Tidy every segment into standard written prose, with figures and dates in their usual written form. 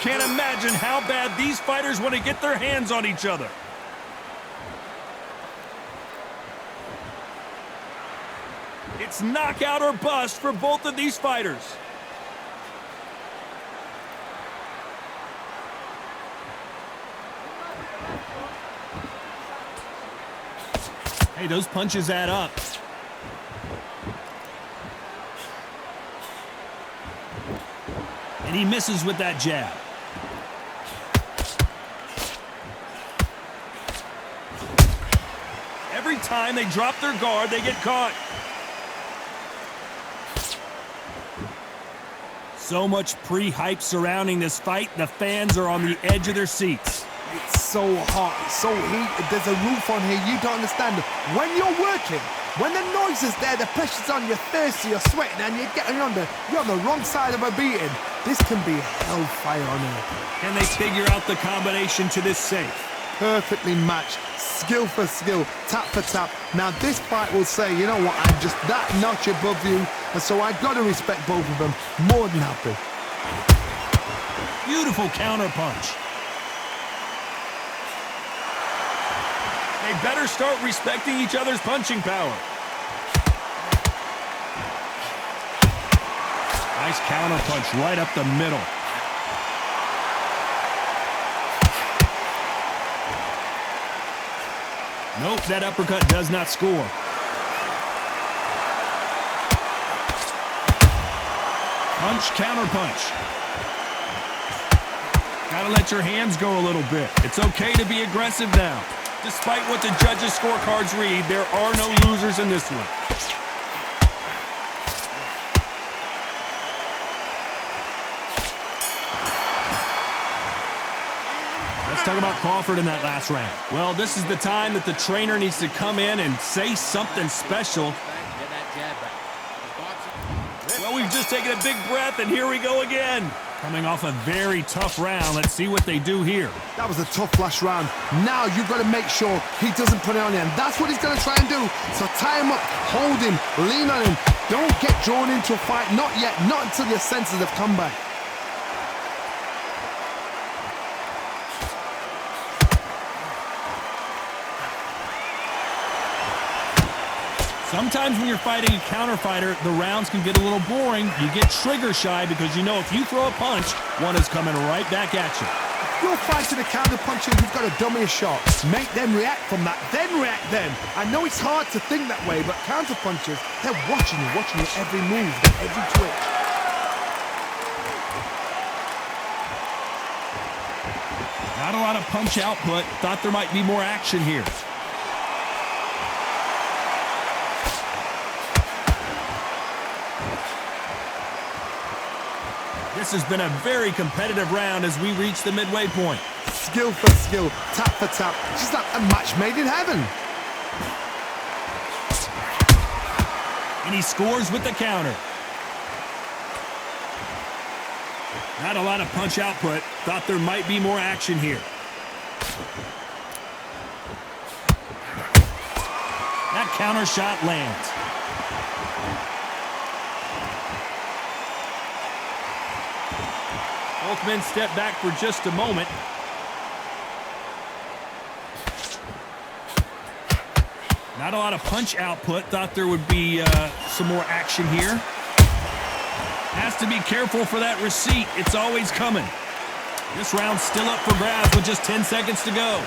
can't imagine how bad these fighters want to get their hands on each other. It's knockout or bust for both of these fighters. Hey, those punches add up. And he misses with that jab. Every time they drop their guard, they get caught. So much pre-hype surrounding this fight, the fans are on the edge of their seats. It's so hot, it's so heated, there's a roof on here, you don't understand. When you're working, when the noise is there, the pressure's on, you're thirsty, you're sweating, and you're on the wrong side of a beating. This can be hellfire on here. Can they figure out the combination to this safe? Perfectly matched, skill for skill, tap for tap. Now this fight will say, you know what, I'm just that notch above you, and so I've got to respect both of them. More than happy. Beautiful counter punch. They better start respecting each other's punching power. Nice counter punch right up the middle. Nope, that uppercut does not score. Punch, counter punch. Gotta let your hands go a little bit. It's okay to be aggressive now. Despite what the judges' scorecards read, there are no losers in this one. Let's talk about Crawford in that last round. Well, this is the time that the trainer needs to come in and say something special. Well, we've just taken a big breath, and here we go again. Coming off a very tough round, let's see what they do here. That was a tough last round. Now you've got to make sure he doesn't put it on him. That's what he's going to try and do. So tie him up, hold him, lean on him. Don't get drawn into a fight. Not yet. Not until your senses have come back. Sometimes when you're fighting a counter fighter, the rounds can get a little boring. You get trigger shy because you know if you throw a punch, one is coming right back at you. If you're fighting a counter puncher, you've got to dummy a shot. Make them react from that, then react then. I know it's hard to think that way, but counter punchers, they're watching you every move, every twitch. Not a lot of punch output. Thought there might be more action here. This has been a very competitive round as we reach the midway point. Skill for skill, tap for tap, just like a match made in heaven. And he scores with the counter. Not a lot of punch output. Thought there might be more action here. That counter shot lands. Both men step back for just a moment. Not a lot of punch output. Thought there would be some more action here. Has to be careful for that receipt. It's always coming. This round's still up for grabs with just 10 seconds to go.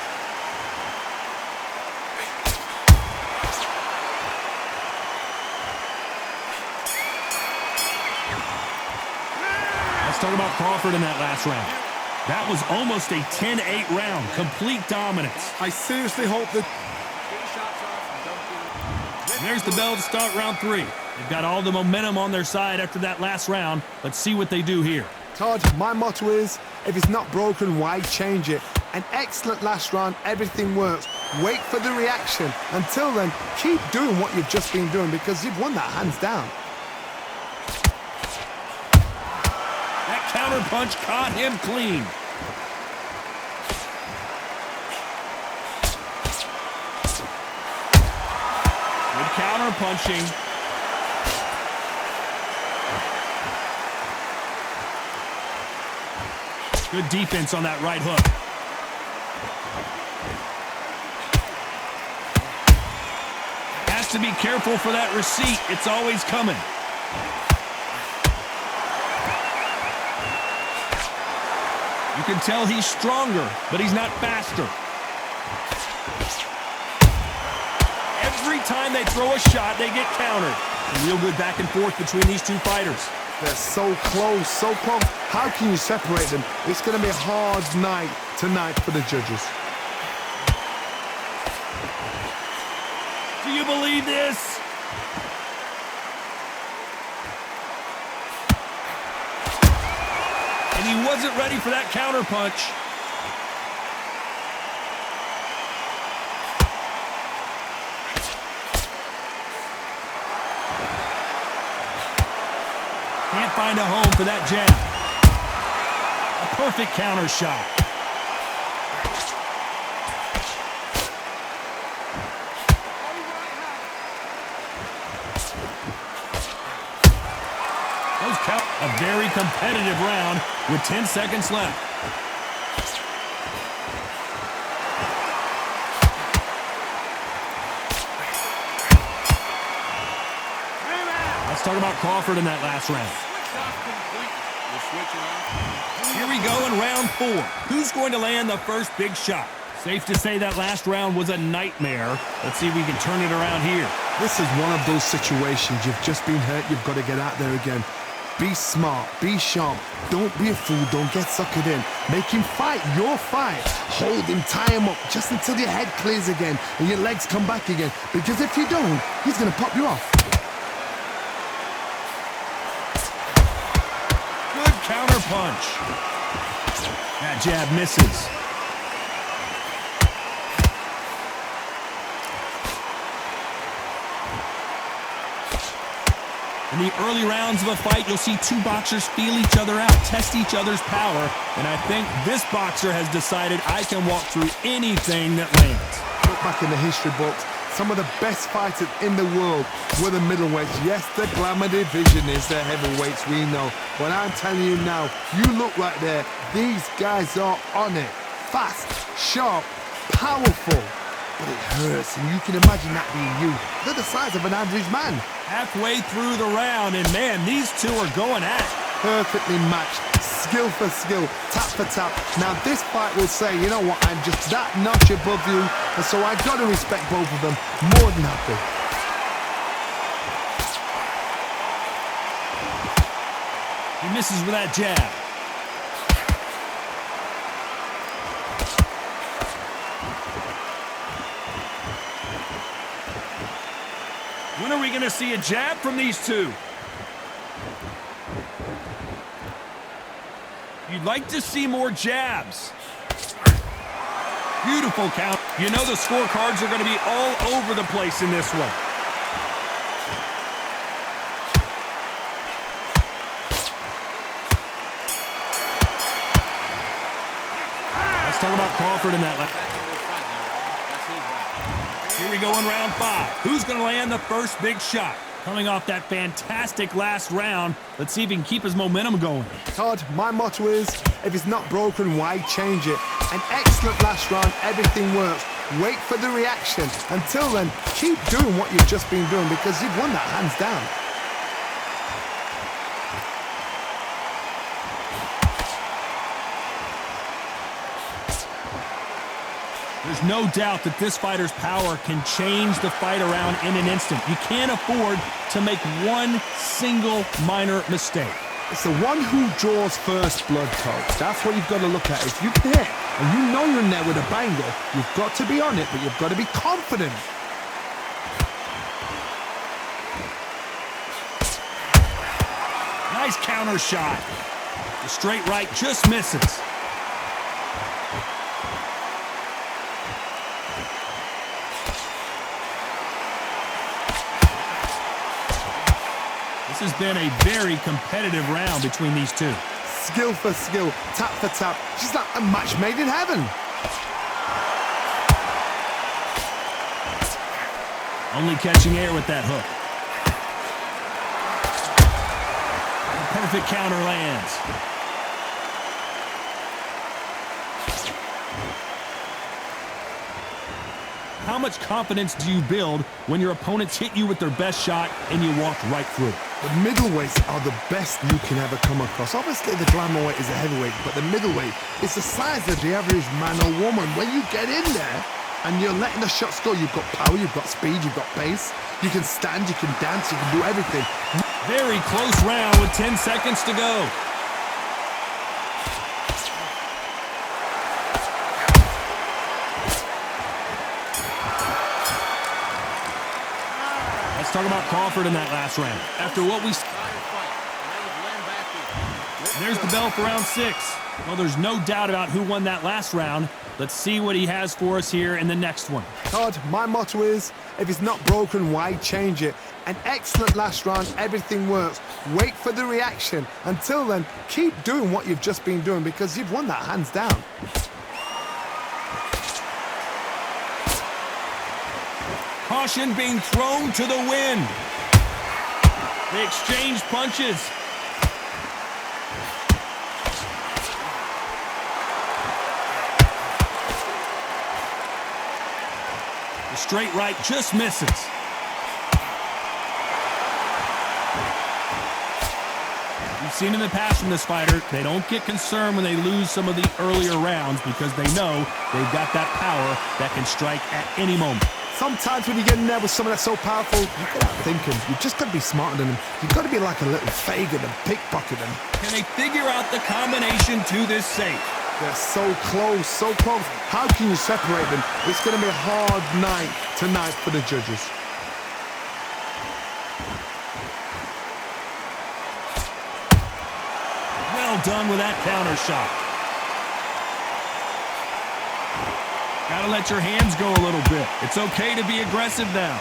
Let's talk about Crawford in that last round. That was almost a 10-8 round. Complete dominance. I seriously hope that... And there's the bell to start round 3. They've got all the momentum on their side after that last round. Let's see what they do here. Todd, my motto is, if it's not broken, why change it? An excellent last round, everything works. Wait for the reaction. Until then, keep doing what you've just been doing because you've won that hands down. That counter punch caught him clean. Good counter punching. Good defense on that right hook. Has to be careful for that receipt. It's always coming. You can tell he's stronger, but he's not faster. Every time they throw a shot, they get countered. A real good back and forth between these two fighters. They're so close, so close. How can you separate them? It's going to be a hard night tonight for the judges. Do you believe this? And he wasn't ready for that counter punch. Can't find a home for that jab. A perfect counter shot. Those count. A very competitive round with 10 seconds left. Let's talk about Crawford in that last round. Here we go in round 4. Who's going to land the first big shot? Safe to say that last round was a nightmare. Let's see if we can turn it around here. This is one of those situations. You've just been hurt. You've got to get out there again. Be smart. Be sharp. Don't be a fool. Don't get suckered in. Make him fight your fight. Hold him. Tie him up just until your head clears again and your legs come back again. Because if you don't, he's going to pop you off. Counter punch. That jab misses. In the early rounds of a fight, you'll see two boxers feel each other out, test each other's power, and I think this boxer has decided I can walk through anything that lands. Look back in the history books. Some of the best fighters in the world were the middleweights. Yes, the glamour division is the heavyweights, we know. But I'm telling you now, you look right there, these guys are on it. Fast, sharp, powerful. But it hurts, and you can imagine that being you. They're the size of an average man. Halfway through the round, and man, these two are going at it. Perfectly matched, skill for skill, tap for tap. Now this fight will say, you know what, I'm just that notch above you, and so I've got to respect both of them more than happy. He misses with that jab. When are we going to see a jab from these two? You'd like to see more jabs. Beautiful count. You know the scorecards are going to be all over the place in this one. Let's talk about Crawford in that last. Here we go in round 5. Who's going to land the first big shot? Coming off that fantastic last round, let's see if he can keep his momentum going. Todd, my motto is, if it's not broken, why change it? An excellent last round, everything works. Wait for the reaction. Until then, keep doing what you've just been doing because you've won that hands down. There's no doubt that this fighter's power can change the fight around in an instant. You can't afford to make one single minor mistake. It's the one who draws first blood, Coach. That's what you've got to look at. If you can hit, and you know you're in there with a banger, you've got to be on it, but you've got to be confident. Nice counter shot. The straight right just misses. This has been a very competitive round between these two. Skill for skill, tap for tap, just like a match made in heaven. Only catching air with that hook. A perfect counter lands. how much confidence do you build when your opponents hit you with their best shot and you walk right through? The middleweights are the best you can ever come across. Obviously, the glamour weight is a heavyweight, but the middleweight is the size of the average man or woman. When you get in there and you're letting the shots go, you've got power, you've got speed, you've got pace. You can stand, you can dance, you can do everything. Very close round with 10 seconds to go. Let's talk about Crawford in that last round. After what we... There's the bell for round 6. Well, there's no doubt about who won that last round. Let's see what he has for us here in the next one. Todd, my motto is, if it's not broken, why change it? An excellent last round, everything works. Wait for the reaction. Until then, keep doing what you've just been doing because you've won that hands down. Caution being thrown to the wind. They exchange punches. The straight right just misses. We've seen in the past from this fighter, they don't get concerned when they lose some of the earlier rounds because they know they've got that power that can strike at any moment. Sometimes when you get in there with someone that's so powerful, you get out thinking. You've just got to be smarter than them. You've got to be like a little Fagin and pickpocket them. Can they figure out the combination to this safe? They're so close, so close. How can you separate them? It's going to be a hard night tonight for the judges. Well done with that counter shot. Gotta let your hands go a little bit. It's okay to be aggressive now.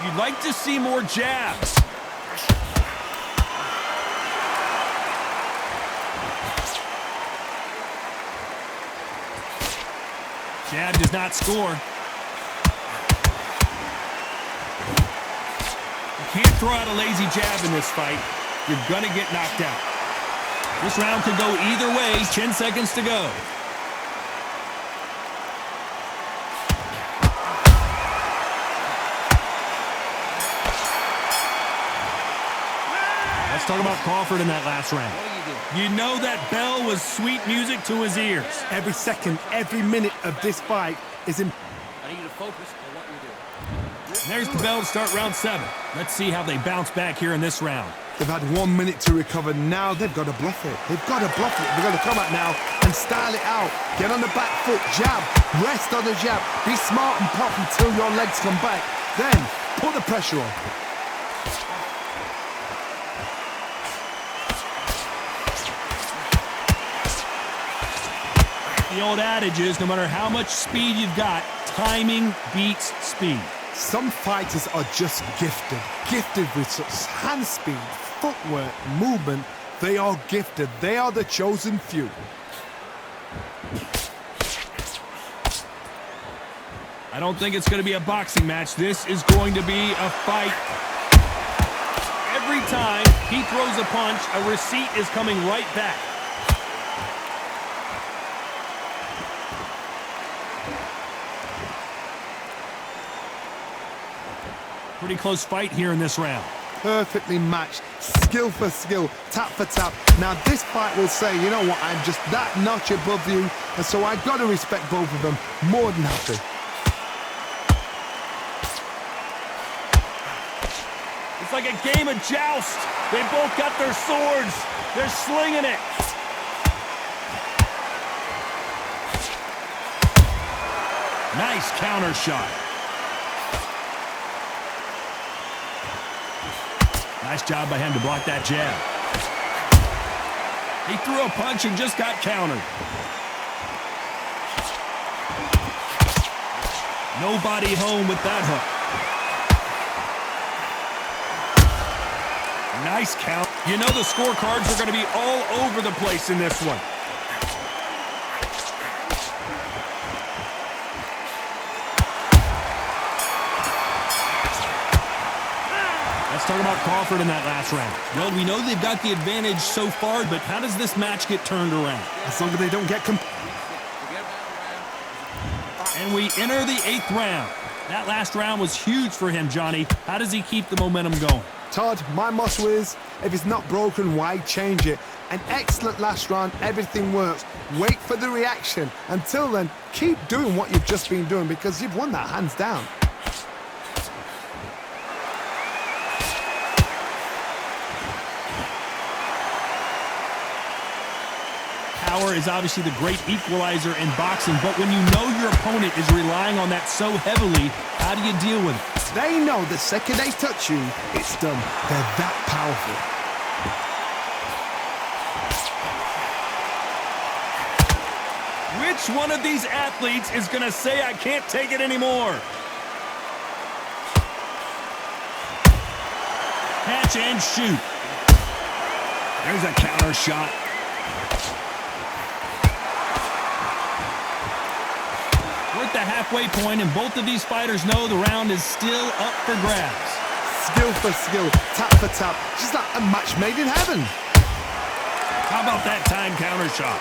You'd like to see more jabs. Jab does not score. You can't throw out a lazy jab in this fight. You're gonna get knocked out. This round could go either way. 10 seconds to go. Let's talk about Crawford in that last round. You know that bell was sweet music to his ears. Every second, every minute of this fight is important. I need you to focus on what you're doing. There's the bell to start round 7. Let's see how they bounce back here in this round. They've had 1 minute to recover. Now they've got to bluff it. They've got to bluff it. They've got to come out now and style it out. Get on the back foot, jab, rest on the jab. Be smart and pop until your legs come back. Then put the pressure on. The old adage is no matter how much speed you've got, timing beats speed. Some fighters are just gifted with such hand speed, footwork, movement. They are gifted. They are the chosen few. I don't think it's going to be a boxing match. This is going to be a fight. Every time he throws a punch, a receipt is coming right back. Pretty close fight here in this round. Perfectly matched, skill for skill, tap for tap. Now this fight will say, you know what, I'm just that notch above you, and so I've got to respect both of them more than happy. It's like a game of joust. They both got their swords. They're slinging it. Nice counter shot. Nice job by him to block that jab. He threw a punch and just got countered. Nobody home with that hook. Nice count. You know the scorecards are going to be all over the place in this one. Let's talk talk about Crawford in that last round. Well, we know they've got the advantage so far, but how does this match get turned around? As long as they don't get And we enter the 8th round. That last round was huge for him, Johnny. How does he keep the momentum going? Todd, my motto is, if it's not broken, why change it? An excellent last round, everything works. Wait for the reaction. Until then, keep doing what you've just been doing because you've won that hands down. Power is obviously the great equalizer in boxing, but when you know your opponent is relying on that so heavily, how do you deal with it? They know the second they touch you, it's done. They're that powerful. Which one of these athletes is going to say, I can't take it anymore? Catch and shoot. There's a counter shot. We're at the halfway point, and both of these fighters know the round is still up for grabs. Skill for skill, tap for tap, just like a match made in heaven. How about that time counter shot?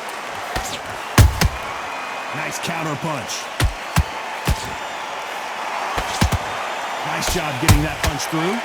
Nice counter punch. Nice job getting that punch through.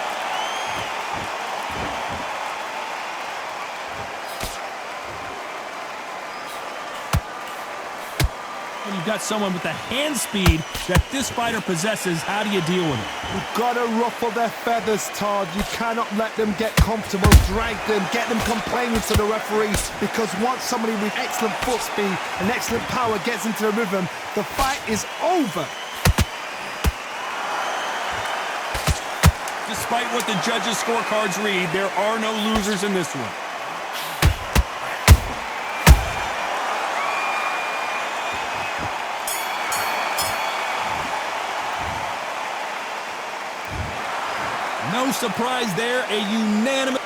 When you've got someone with the hand speed that this fighter possesses, how do you deal with it? You've got to ruffle their feathers, Todd. You cannot let them get comfortable, drag them, get them complaining to the referee, because once somebody with excellent foot speed and excellent power gets into the rhythm, the fight is over. Despite what the judges' scorecards read, there are no losers in this one. No surprise there, a unanimous...